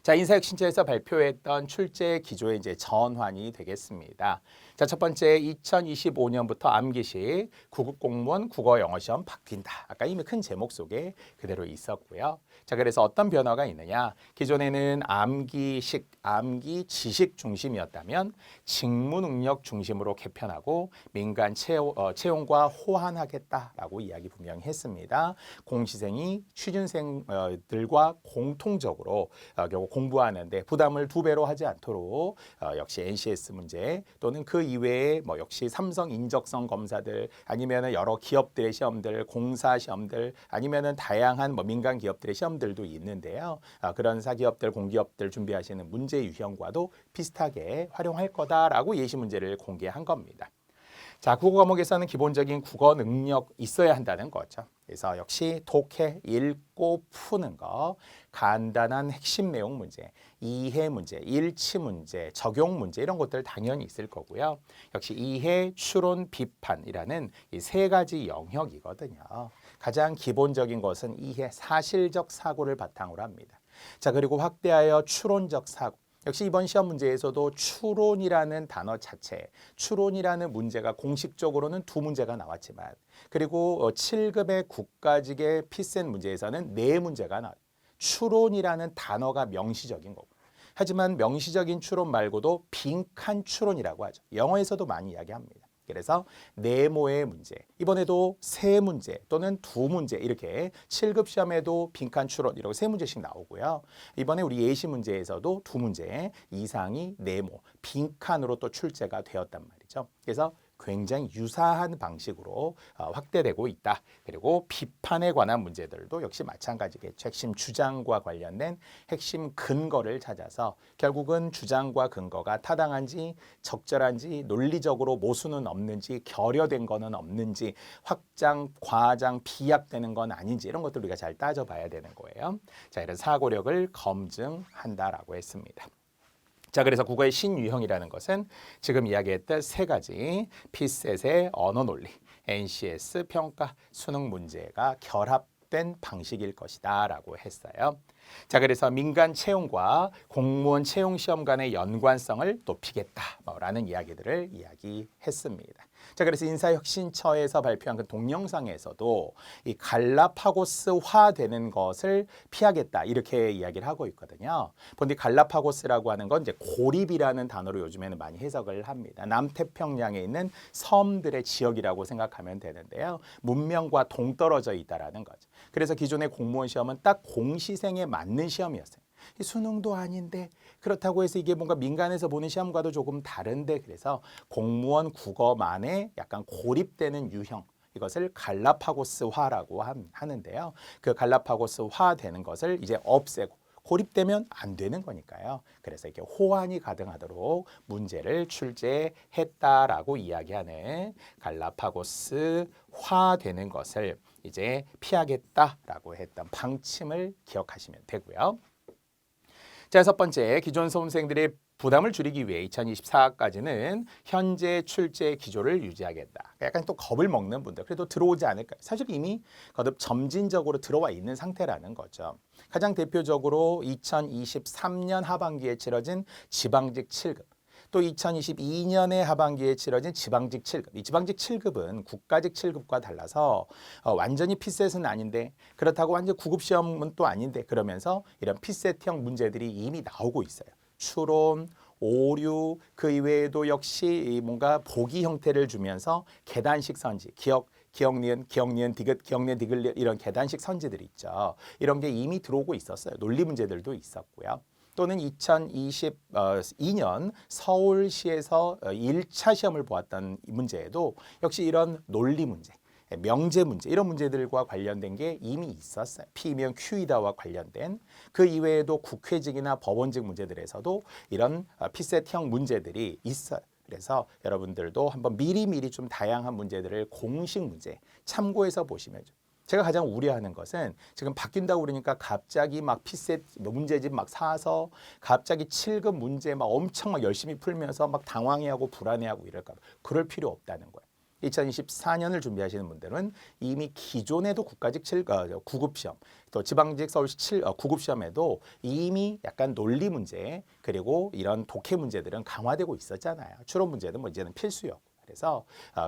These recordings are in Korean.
자, 인사혁신처에서 발표했던 출제 기조의 이제 전환이 되겠습니다. 자, 첫 번째 2025년부터 암기식 구급 공무원 국어 영어 시험 바뀐다. 아까 이미 큰 제목 속에 그대로 있었고요. 자, 그래서 어떤 변화가 있느냐? 기존에는 암기식, 암기 지식 중심이었다면 직무 능력 중심으로 개편하고 민간 채용과 호환하겠다라고 이야기 분명히 했습니다. 공시생이 취준생들과 공통적으로 결국 공부하는데 부담을 2배로 하지 않도록 역시 NCS 문제 또는 그 이외에 뭐 역시 삼성 인적성 검사들 아니면은 여러 기업들의 시험들, 공사 시험들 아니면은 다양한 뭐 민간 기업들의 시험들도 있는데요. 그런 사기업들, 공기업들 준비하시는 문제 유형과도 비슷하게 활용할 거다라고 예시 문제를 공개한 겁니다. 자, 국어 과목에서는 기본적인 국어 능력 있어야 한다는 거죠. 그래서 역시 독해, 읽고 푸는 거, 간단한 핵심 내용 문제, 이해 문제, 일치 문제, 적용 문제 이런 것들 당연히 있을 거고요. 역시 이해, 추론, 비판이라는 이 3가지 영역이거든요. 가장 기본적인 것은 이해, 사실적 사고를 바탕으로 합니다. 자, 그리고 확대하여 추론적 사고. 역시 이번 시험 문제에서도 추론이라는 단어 자체, 추론이라는 문제가 공식적으로는 2문제가 나왔지만 그리고 7급의 국가직의 피센 문제에서는 4문제가 나와요. 추론이라는 단어가 명시적인 거고. 하지만 명시적인 추론 말고도 빈칸 추론이라고 하죠. 영어에서도 많이 이야기합니다. 그래서 네모의 문제, 이번에도 3문제 또는 2문제 이렇게 7급 시험에도 빈칸 추론 이렇게 3문제씩 나오고요. 이번에 우리 예시 문제에서도 2문제 이상이 네모, 빈칸으로 또 출제가 되었단 말이죠. 그래서 굉장히 유사한 방식으로 확대되고 있다. 그리고 비판에 관한 문제들도 역시 마찬가지겠죠. 핵심 주장과 관련된 핵심 근거를 찾아서 결국은 주장과 근거가 타당한지 적절한지 논리적으로 모순은 없는지 결여된 거는 없는지 확장, 과장, 비약되는 건 아닌지 이런 것들 우리가 잘 따져봐야 되는 거예요. 자, 이런 사고력을 검증한다라고 했습니다. 자, 그래서 국어의 신유형이라는 것은 지금 이야기했던 3가지 피셋의 언어 논리, NCS 평가, 수능 문제가 결합된 방식일 것이다 라고 했어요. 자, 그래서 민간 채용과 공무원 채용 시험 간의 연관성을 높이겠다라는 이야기들을 이야기했습니다. 자, 그래서 인사혁신처에서 발표한 그 동영상에서도 이 갈라파고스화 되는 것을 피하겠다 이렇게 이야기를 하고 있거든요. 본디 갈라파고스라고 하는 건 이제 고립이라는 단어로 요즘에는 많이 해석을 합니다. 남태평양에 있는 섬들의 지역이라고 생각하면 되는데요. 문명과 동떨어져 있다라는 거죠. 그래서 기존의 공무원 시험은 딱 공시생에 맞는 시험이었어요. 수능도 아닌데 그렇다고 해서 이게 뭔가 민간에서 보는 시험과도 조금 다른데 그래서 공무원 국어만의 약간 고립되는 유형 이것을 갈라파고스화라고 하는데요. 그 갈라파고스화 되는 것을 이제 없애고 고립되면 안 되는 거니까요. 그래서 이렇게 호환이 가능하도록 문제를 출제했다라고 이야기하는 갈라파고스화 되는 것을 이제 피하겠다라고 했던 방침을 기억하시면 되고요. 자, 첫 번째, 기존 수험생들의 부담을 줄이기 위해 2024까지는 현재 출제 기조를 유지하겠다. 약간 또 겁을 먹는 분들, 그래도 들어오지 않을까요? 사실 이미 거듭 점진적으로 들어와 있는 상태라는 거죠. 가장 대표적으로 2023년 하반기에 치러진 지방직 7급. 또 2022년의 하반기에 치러진 지방직 7급. 이 지방직 7급은 국가직 7급과 달라서 완전히 피셋은 아닌데 그렇다고 완전 구급 시험은 또 아닌데 그러면서 이런 피셋형 문제들이 이미 나오고 있어요. 추론, 오류, 그 이외에도 역시 뭔가 보기 형태를 주면서 계단식 선지, 기억, 니은, 디귿, 디귿 이런 계단식 선지들이 있죠. 이런 게 이미 들어오고 있었어요. 논리 문제들도 있었고요. 또는 2022년 서울시에서 1차 시험을 보았던 문제에도 역시 이런 논리 문제, 명제 문제 이런 문제들과 관련된 게 이미 있었어요. P면 Q이다와 관련된 그 이외에도 국회직이나 법원직 문제들에서도 이런 피셋형 문제들이 있어요. 그래서 여러분들도 한번 미리미리 좀 다양한 문제들을 공식 문제 참고해서 보시면 제가 가장 우려하는 것은 지금 바뀐다고 그러니까 갑자기 막 피셋 문제집 막 사서 갑자기 7급 문제 막 엄청 막 열심히 풀면서 막 당황해하고 불안해하고 이럴까 봐. 그럴 필요 없다는 거예요. 2024년을 준비하시는 분들은 이미 기존에도 국가직 9급 시험, 또 지방직 서울시 9급 시험에도 이미 약간 논리 문제 그리고 이런 독해 문제들은 강화되고 있었잖아요. 추론 문제는 뭐 이제는 필수였고. 그래서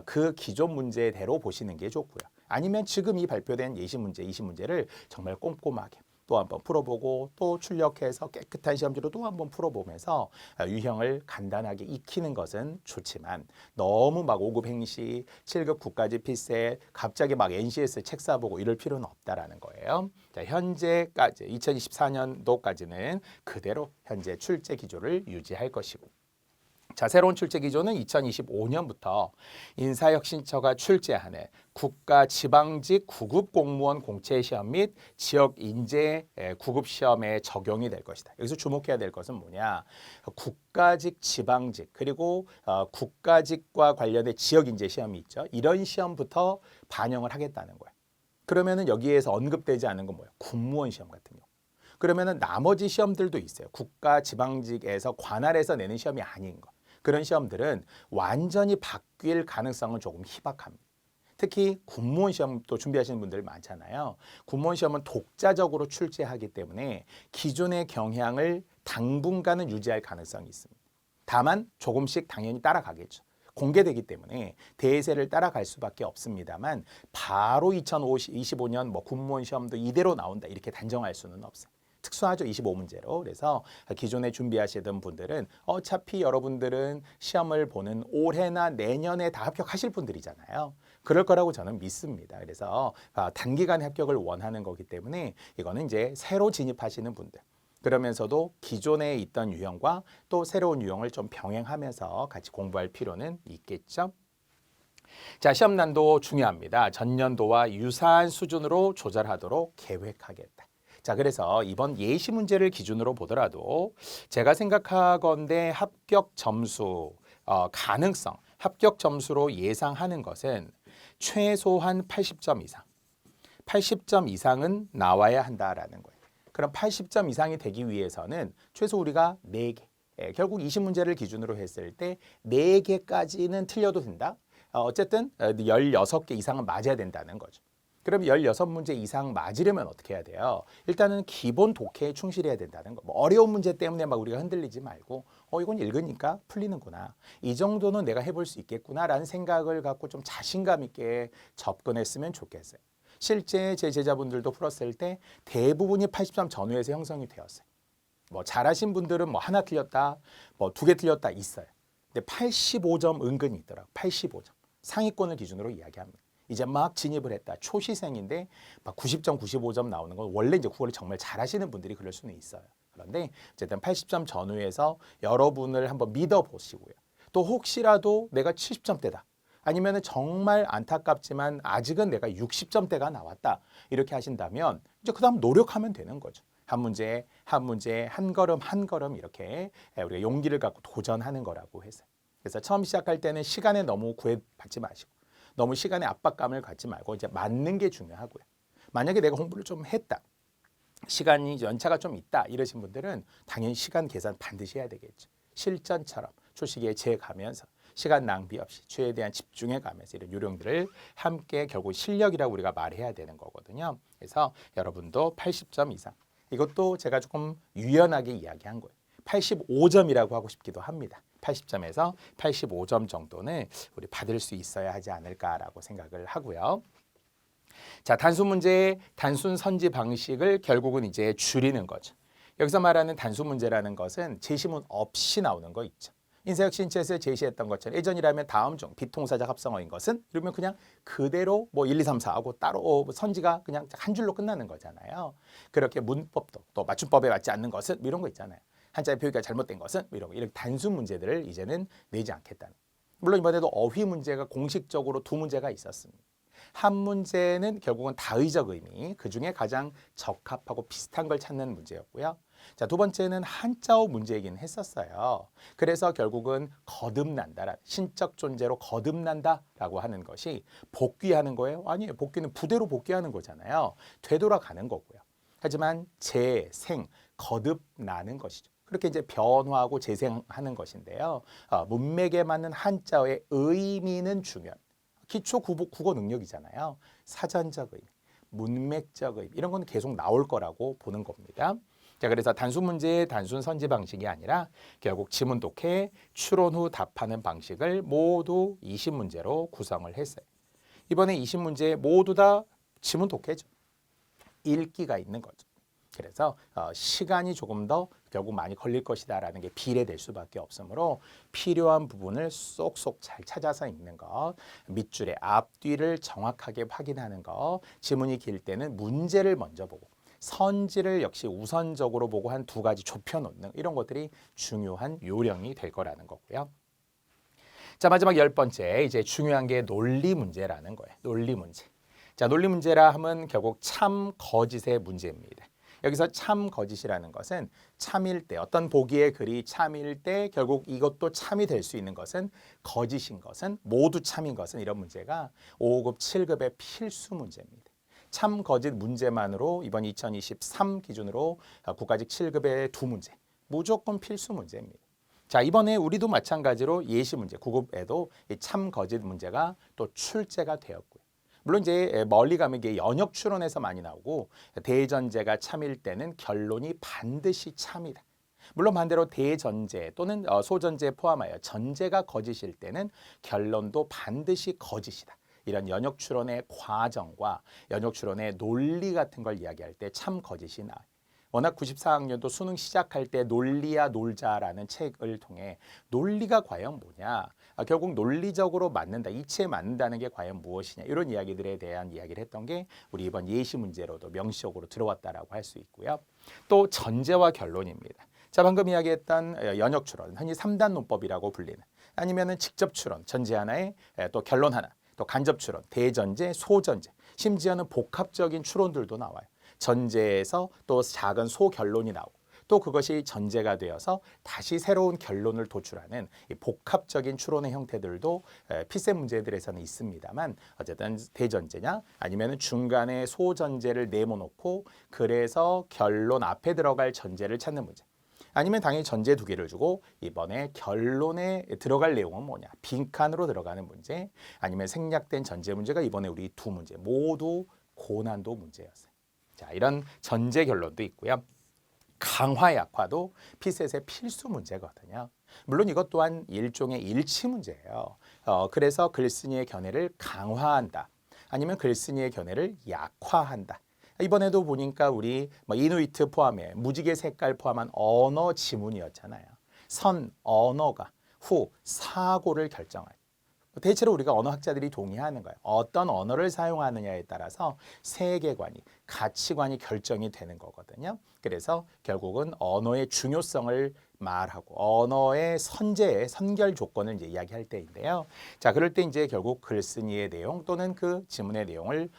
그 기존 문제대로 보시는 게 좋고요. 아니면 지금 이 발표된 예시 문제, 20문제를 정말 꼼꼼하게 또 한번 풀어보고 또 출력해서 깨끗한 시험지로 또 한번 풀어보면서 유형을 간단하게 익히는 것은 좋지만 너무 막 5급 행시, 7급 국가직 필세, 갑자기 막 NCS 책 사보고 이럴 필요는 없다라는 거예요. 자, 현재까지 2024년도까지는 그대로 현재 출제 기조를 유지할 것이고 자, 새로운 출제 기조는 2025년부터 인사혁신처가 출제하는 국가 지방직 9급 공무원 공채 시험 및 지역 인재 9급 시험에 적용이 될 것이다. 여기서 주목해야 될 것은 뭐냐? 국가직, 지방직 그리고 국가직과 관련된 지역 인재 시험이 있죠. 이런 시험부터 반영을 하겠다는 거예요. 그러면은 여기에서 언급되지 않은 건 뭐예요? 군무원 시험 같은 경우. 그러면은 나머지 시험들도 있어요. 국가 지방직에서 관할에서 내는 시험이 아닌 거. 그런 시험들은 완전히 바뀔 가능성은 조금 희박합니다. 특히 군무원 시험도 준비하시는 분들 많잖아요. 군무원 시험은 독자적으로 출제하기 때문에 기존의 경향을 당분간은 유지할 가능성이 있습니다. 다만 조금씩 당연히 따라가겠죠. 공개되기 때문에 대세를 따라갈 수밖에 없습니다만 바로 2025년 뭐 군무원 시험도 이대로 나온다 이렇게 단정할 수는 없어요. 특수하죠. 25문제로. 그래서 기존에 준비하시던 분들은 어차피 여러분들은 시험을 보는 올해나 내년에 다 합격하실 분들이잖아요. 그럴 거라고 저는 믿습니다. 그래서 단기간에 합격을 원하는 거기 때문에 이거는 이제 새로 진입하시는 분들. 그러면서도 기존에 있던 유형과 또 새로운 유형을 좀 병행하면서 같이 공부할 필요는 있겠죠. 자, 시험 난도 중요합니다. 전년도와 유사한 수준으로 조절하도록 계획하겠다. 자, 그래서 이번 예시 문제를 기준으로 보더라도 제가 생각하건대 합격 점수, 가능성, 합격 점수로 예상하는 것은 최소한 80점 이상. 80점 이상은 나와야 한다라는 거예요. 그럼 80점 이상이 되기 위해서는 최소 우리가 4개, 결국 20문제를 기준으로 했을 때 4개까지는 틀려도 된다. 어쨌든 16개 이상은 맞아야 된다는 거죠. 그럼 16문제 이상 맞으려면 어떻게 해야 돼요? 일단은 기본 독해에 충실해야 된다는 거. 뭐 어려운 문제 때문에 막 우리가 흔들리지 말고 이건 읽으니까 풀리는구나. 이 정도는 내가 해볼 수 있겠구나라는 생각을 갖고 좀 자신감 있게 접근했으면 좋겠어요. 실제 제 제자분들도 풀었을 때 대부분이 80점 전후에서 형성이 되었어요. 뭐 잘하신 분들은 뭐 하나 틀렸다, 뭐 2개 틀렸다 있어요. 근데 85점 은근히 있더라고요. 85점. 상위권을 기준으로 이야기합니다. 이제 막 진입을 했다. 초시생인데 막 90점, 95점 나오는 건 원래 이제 국어를 정말 잘하시는 분들이 그럴 수는 있어요. 그런데 어쨌든 80점 전후에서 여러분을 한번 믿어보시고요. 또 혹시라도 내가 70점대다. 아니면 정말 안타깝지만 아직은 내가 60점대가 나왔다. 이렇게 하신다면 이제 그 다음 노력하면 되는 거죠. 한 문제, 한 문제, 한 걸음, 한 걸음 이렇게 우리가 용기를 갖고 도전하는 거라고 해서. 그래서 처음 시작할 때는 시간에 너무 구애받지 마시고 너무 시간에 압박감을 갖지 말고 이제 맞는 게 중요하고요. 만약에 내가 공부를 좀 했다. 시간이 연차가 좀 있다. 이러신 분들은 당연히 시간 계산 반드시 해야 되겠죠. 실전처럼 초시기에 재가면서 시간 낭비 없이 최대한 집중해 가면서 이런 요령들을 함께 결국 실력이라고 우리가 말해야 되는 거거든요. 그래서 여러분도 80점 이상. 이것도 제가 조금 유연하게 이야기한 거예요. 85점이라고 하고 싶기도 합니다. 80점에서 85점 정도는 우리 받을 수 있어야 하지 않을까라고 생각을 하고요. 자, 단순 문제의 단순 선지 방식을 결국은 이제 줄이는 거죠. 여기서 말하는 단순 문제라는 것은 제시문 없이 나오는 거 있죠. 인사혁신처에서 제시했던 것처럼 예전이라면 다음 중 비동사적 합성어인 것은 이러면 그냥 그대로 뭐 1, 2, 3, 4하고 따로 선지가 그냥 한 줄로 끝나는 거잖아요. 그렇게 문법도 또 맞춤법에 맞지 않는 것은 이런 거 있잖아요. 한자의 표기가 잘못된 것은 이런 거, 이렇게 단순 문제들을 이제는 내지 않겠다는. 물론 이번에도 어휘 문제가 공식적으로 2문제가 있었습니다. 한 문제는 결국은 다의적 의미, 그중에 가장 적합하고 비슷한 걸 찾는 문제였고요. 자, 2번째는 한자어 문제이긴 했었어요. 그래서 결국은 거듭난다라는 신적 존재로 거듭난다라고 하는 것이 복귀하는 거예요? 아니에요. 복귀는 부대로 복귀하는 거잖아요. 되돌아가는 거고요. 하지만 재생, 거듭나는 것이죠. 그렇게 이제 변화하고 재생하는 것인데요. 문맥에 맞는 한자어의 의미는 중요합니다. 기초 국어 능력이잖아요. 사전적 의미, 문맥적 의미 이런 건 계속 나올 거라고 보는 겁니다. 자, 그래서 단순 문제의 단순 선지 방식이 아니라 결국 지문 독해, 추론 후 답하는 방식을 모두 20문제로 구성을 했어요. 이번에 20문제 모두 다 지문 독해죠. 읽기가 있는 거죠. 그래서 시간이 조금 더 결국 많이 걸릴 것이다라는 게 비례될 수밖에 없으므로 필요한 부분을 쏙쏙 잘 찾아서 읽는 것, 밑줄의 앞뒤를 정확하게 확인하는 것, 지문이 길 때는 문제를 먼저 보고 선지를 역시 우선적으로 보고 한 두 가지 좁혀놓는 이런 것들이 중요한 요령이 될 거라는 거고요. 자, 마지막 10번째 이제 중요한 게 논리 문제라는 거예요. 논리 문제. 자, 논리 문제라 하면 결국 참 거짓의 문제입니다. 여기서 참 거짓이라는 것은 참일 때 어떤 보기의 글이 참일 때 결국 이것도 참이 될 수 있는 것은 거짓인 것은 모두 참인 것은 이런 문제가 5급, 7급의 필수 문제입니다. 참 거짓 문제만으로 이번 2023 기준으로 국가직 7급의 두 문제 무조건 필수 문제입니다. 자, 이번에 우리도 마찬가지로 예시 문제 9급에도 이 참 거짓 문제가 또 출제가 되었고요. 물론 이제 멀리 가면 이게 연역 추론에서 많이 나오고 대전제가 참일 때는 결론이 반드시 참이다. 물론 반대로 대전제 또는 소전제 포함하여 전제가 거짓일 때는 결론도 반드시 거짓이다. 이런 연역 추론의 과정과 연역 추론의 논리 같은 걸 이야기할 때 참 거짓이 나와요. 워낙 94학년도 수능 시작할 때 논리야 놀자라는 책을 통해 논리가 과연 뭐냐, 결국 논리적으로 맞는다, 이치에 맞는다는 게 과연 무엇이냐 이런 이야기들에 대한 이야기를 했던 게 우리 이번 예시 문제로도 명시적으로 들어왔다라고 할 수 있고요. 또 전제와 결론입니다. 자, 방금 이야기했던 연역 추론, 흔히 3단 논법이라고 불리는 아니면은 직접 추론, 전제 하나에 또 결론 하나, 또 간접 추론, 대전제, 소전제, 심지어는 복합적인 추론들도 나와요. 전제에서 또 작은 소결론이 나오고 또 그것이 전제가 되어서 다시 새로운 결론을 도출하는 이 복합적인 추론의 형태들도 필세 문제들에서는 있습니다만 어쨌든 대전제냐 아니면 중간에 소전제를 네모놓고 그래서 결론 앞에 들어갈 전제를 찾는 문제. 아니면 당연히 전제 두 개를 주고 이번에 결론에 들어갈 내용은 뭐냐. 빈칸으로 들어가는 문제 아니면 생략된 전제 문제가 이번에 우리 두 문제 모두 고난도 문제였어요. 자, 이런 전제 결론도 있고요. 강화 약화도 피셋의 필수 문제거든요. 물론 이것 또한 일종의 일치 문제예요. 그래서 글쓴이의 견해를 강화한다. 아니면 글쓴이의 견해를 약화한다. 이번에도 보니까 우리 이누이트 포함해 무지개 색깔 포함한 언어 지문이었잖아요. 선, 언어가 후, 사고를 결정하죠. 대체로 우리가 언어학자들이 동의하는 거예요. 어떤 언어를 사용하느냐에 따라서 세계관이, 가치관이 결정이 되는 거거든요. 그래서 결국은 언어의 중요성을 말하고 언어의 선제의 선결 조건을 이제 이야기할 때인데요. 자, 그럴 때 이제 결국 글쓴이의 내용 또는 그 지문의 내용을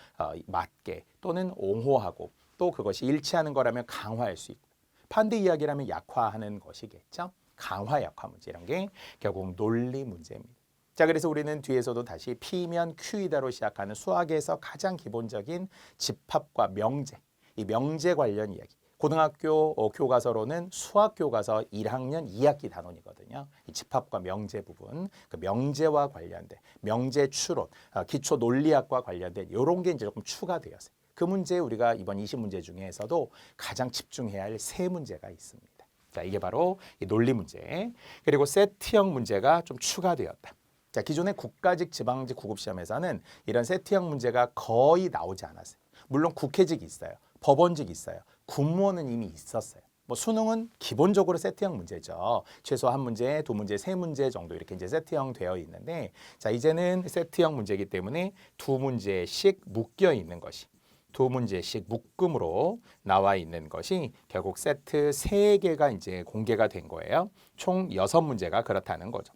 맞게 또는 옹호하고 또 그것이 일치하는 거라면 강화할 수 있고 반대 이야기라면 약화하는 것이겠죠. 강화 약화 문제 이런 게 결국 논리 문제입니다. 자, 그래서 우리는 뒤에서도 다시 P면 Q이다로 시작하는 수학에서 가장 기본적인 집합과 명제, 이 명제 관련 이야기. 고등학교 교과서로는 수학 교과서 1학년 2학기 단원이거든요. 이 집합과 명제 부분, 그 명제와 관련된 명제 추론, 기초 논리학과 관련된 이런 게 이제 조금 추가되었어요. 그 문제 우리가 이번 20문제 중에서도 가장 집중해야 할 세 문제가 있습니다. 자, 이게 바로 이 논리 문제. 그리고 세트형 문제가 좀 추가되었다. 자, 기존의 국가직, 지방직, 구급시험에서는 이런 세트형 문제가 거의 나오지 않았어요. 물론 국회직이 있어요. 법원직이 있어요. 군무원은 이미 있었어요. 수능은 기본적으로 세트형 문제죠. 최소 한 문제, 두 문제, 세 문제 정도 이렇게 이제 세트형 되어 있는데, 자, 이제는 세트형 문제이기 때문에 두 문제씩 묶여 있는 것이, 두 문제씩 묶음으로 나와 있는 것이 결국 세트 3개가 이제 공개가 된 거예요. 총 6문제가 그렇다는 거죠.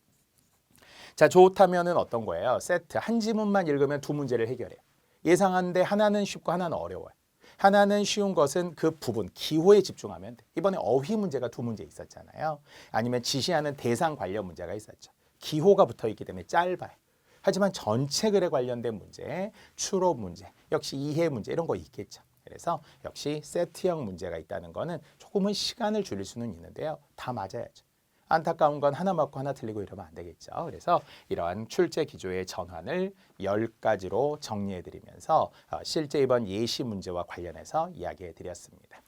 자, 좋다면은 어떤 거예요? 세트 한 지문만 읽으면 두 문제를 해결해요. 예상하는데 하나는 쉽고 하나는 어려워요. 하나는 쉬운 것은 그 부분, 기호에 집중하면 돼. 이번에 어휘 문제가 두 문제 있었잖아요. 아니면 지시하는 대상 관련 문제가 있었죠. 기호가 붙어있기 때문에 짧아요. 하지만 전체 글에 관련된 문제, 추론 문제, 역시 이해 문제 이런 거 있겠죠. 그래서 역시 세트형 문제가 있다는 거는 조금은 시간을 줄일 수는 있는데요. 다 맞아야죠. 안타까운 건 하나 맞고 하나 틀리고 이러면 안 되겠죠. 그래서 이러한 출제 기조의 전환을 10가지로 정리해 드리면서 실제 이번 예시 문제와 관련해서 이야기해 드렸습니다.